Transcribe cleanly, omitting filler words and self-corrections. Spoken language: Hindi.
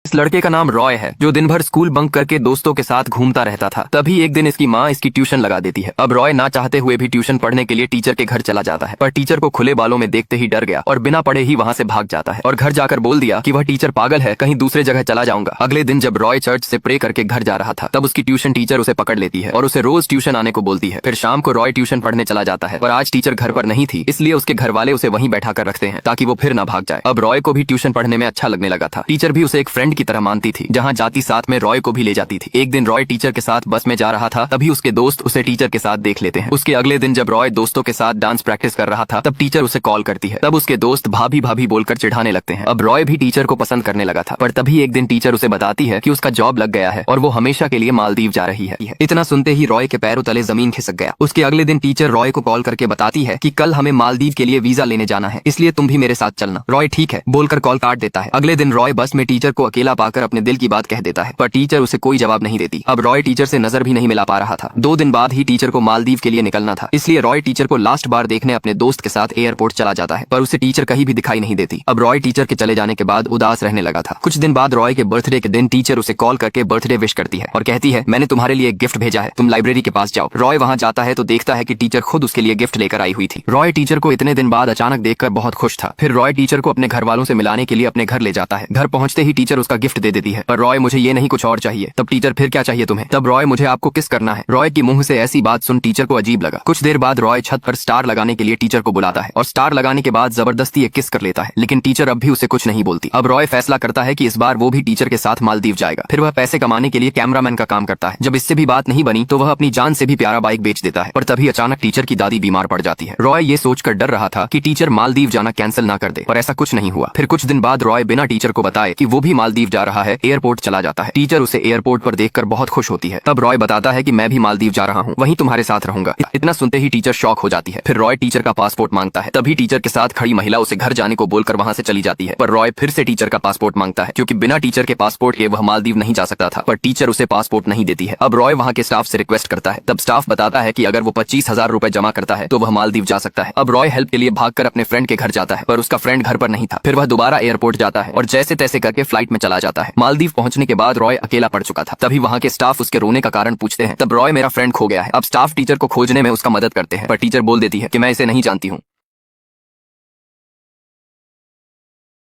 इस लड़के का नाम रॉय है जो दिन भर स्कूल बंक करके दोस्तों के साथ घूमता रहता था। तभी एक दिन इसकी माँ इसकी ट्यूशन लगा देती है। अब रॉय ना चाहते हुए भी ट्यूशन पढ़ने के लिए टीचर के घर चला जाता है, पर टीचर को खुले बालों में देखते ही डर गया और बिना पढ़े ही वहाँ से भाग जाता है और घर जाकर बोल दिया कि वह टीचर पागल है, कहीं दूसरे जगह चला जाऊंगा। अगले दिन जब रॉय चर्च से प्रे करके घर जा रहा था तब उसकी ट्यूशन टीचर उसे पकड़ लेती है और उसे रोज ट्यूशन आने को बोलती है। फिर शाम को रॉय ट्यूशन पढ़ने चला जाता है, पर आज टीचर घर पर नहीं थी, इसलिए उसके घर वाले उसे वहीं बैठा कर रखते हैं ताकि वो फिर ना भाग जाए। अब रॉय को भी ट्यूशन पढ़ने में अच्छा लगने लगा था। टीचर भी उसे एक फ्रेंड की तरह मानती थी, जहाँ जाती साथ में रॉय को भी ले जाती थी। एक दिन रॉय टीचर के साथ बस में जा रहा था, तभी उसके दोस्त उसे टीचर के साथ देख लेते हैं। उसके अगले दिन जब रॉय दोस्तों के साथ डांस प्रैक्टिस कर रहा था तब टीचर उसे कॉल करती है। तब उसके दोस्त भाभी भाभी बोलकर चिढ़ाने लगते हैं। अब रॉय भी टीचर को पसंद करने लगा था, पर तभी एक दिन टीचर उसे बताती है कि उसका जॉब लग गया है और वो हमेशा के लिए मालदीव जा रही है। इतना सुनते ही रॉय के पैरों तले जमीन खिसक गया। उसके अगले दिन टीचर रॉय को कॉल करके बताती है कि कल हमें मालदीव के लिए वीजा लेने जाना है, इसलिए तुम भी मेरे साथ चलना। रॉय ठीक है बोलकर कॉल काट देता है। अगले दिन रॉय बस में टीचर को अकेला पाकर अपने दिल की बात कह देता है, पर टीचर उसे कोई जवाब नहीं देती। अब रॉय टीचर से नजर भी नहीं मिला पा रहा था। 2 दिन बाद ही टीचर को मालदीव के लिए निकलना था, इसलिए रॉय टीचर को लास्ट बार देखने अपने दोस्त के साथ एयरपोर्ट चला जाता है, पर उसे टीचर कहीं भी दिखाई नहीं देती। अब रॉय टीचर के चले जाने के बाद उदास रहने लगा था। कुछ दिन बाद रॉय के बर्थडे के दिन टीचर उसे कॉल करके बर्थडे विश करती है और कहती है, मैंने तुम्हारे लिए एक गिफ्ट भेजा है, तुम लाइब्रेरी के पास जाओ। रॉय वहाँ जाता है तो देखता है कि टीचर खुद उसके लिए गिफ्ट लेकर आई हुई थी। रॉय टीचर को इतने दिन बाद अचानक देखकर बहुत खुश था। फिर रॉय टीचर को अपने घर वालों से मिलाने के लिए अपने घर ले जाता है। घर पहुंचते ही टीचर उसका गिफ्ट दे देती है, पर रॉय मुझे ये नहीं कुछ और चाहिए। तब टीचर फिर क्या चाहिए तुम्हें? तब रॉय मुझे आपको किस करना है। रॉय की मुंह से ऐसी बात सुन टीचर को अजीब लगा। कुछ देर बाद रॉय छत पर स्टार लगाने के लिए टीचर को बुलाता है और स्टार लगाने के बाद जबरदस्ती एक किस कर लेता है, लेकिन टीचर अब भी उसे कुछ नहीं बोलती। अब रॉय फैसला करता है कि इस बार वो भी टीचर के साथ मालदीव जाएगा। फिर वह पैसे कमाने के लिए कैमरामैन का काम करता है। जब इससे भी बात नहीं बनी तो वह अपनी जान से भी प्यारा बाइक बेच देता है, पर तभी अचानक टीचर की दादी बीमार पड़ जाती है। रॉय ये सोचकर डर रहा था कि टीचर मालदीव जाना कैंसिल ना कर दे, पर ऐसा कुछ नहीं हुआ। फिर कुछ दिन बाद रॉय बिना टीचर को बताए कि वो भी मालदीव जा रहा है एयरपोर्ट चला जाता है। टीचर उसे एयरपोर्ट पर देखकर बहुत खुश होती है। तब रॉय बताता है कि मैं भी मालदीव जा रहा हूँ, वहीं तुम्हारे साथ रहूंगा। इतना सुनते ही टीचर शॉक हो जाती है। फिर रॉय टीचर का पासपोर्ट मांगता है। तभी टीचर के साथ खड़ी महिला उसे घर जाने को बोलकर वहाँ से चली जाती है, पर रॉय फिर से टीचर का पासपोर्ट मांगता है, क्योंकि बिना टीचर के पासपोर्ट के वह मालदीव नहीं जा सकता था, पर टीचर उसे पासपोर्ट नहीं देती है। अब रॉय वहाँ के स्टाफ से रिक्वेस्ट करता है। तब स्टाफ बताता है कि अगर वो 25,000 रुपए जमा करता है तो वह मालदीव जा सकता है। अब रॉय हेल्प के लिए भागकर अपने फ्रेंड के घर जाता है, पर उसका फ्रेंड घर पर नहीं था। फिर वह दोबारा एयरपोर्ट जाता है और जैसे तैसे करके फ्लाइट में चला जाता है। मालदीव पहुंचने के बाद रॉय अकेला पड़ चुका था। तभी वहाँ के स्टाफ उसके रोने का कारण पूछते हैं। तब रॉय मेरा फ्रेंड खो गया है। अब स्टाफ टीचर को खोजने में उसका मदद करते हैं, पर टीचर बोल देती है कि मैं इसे नहीं जानती हूँ।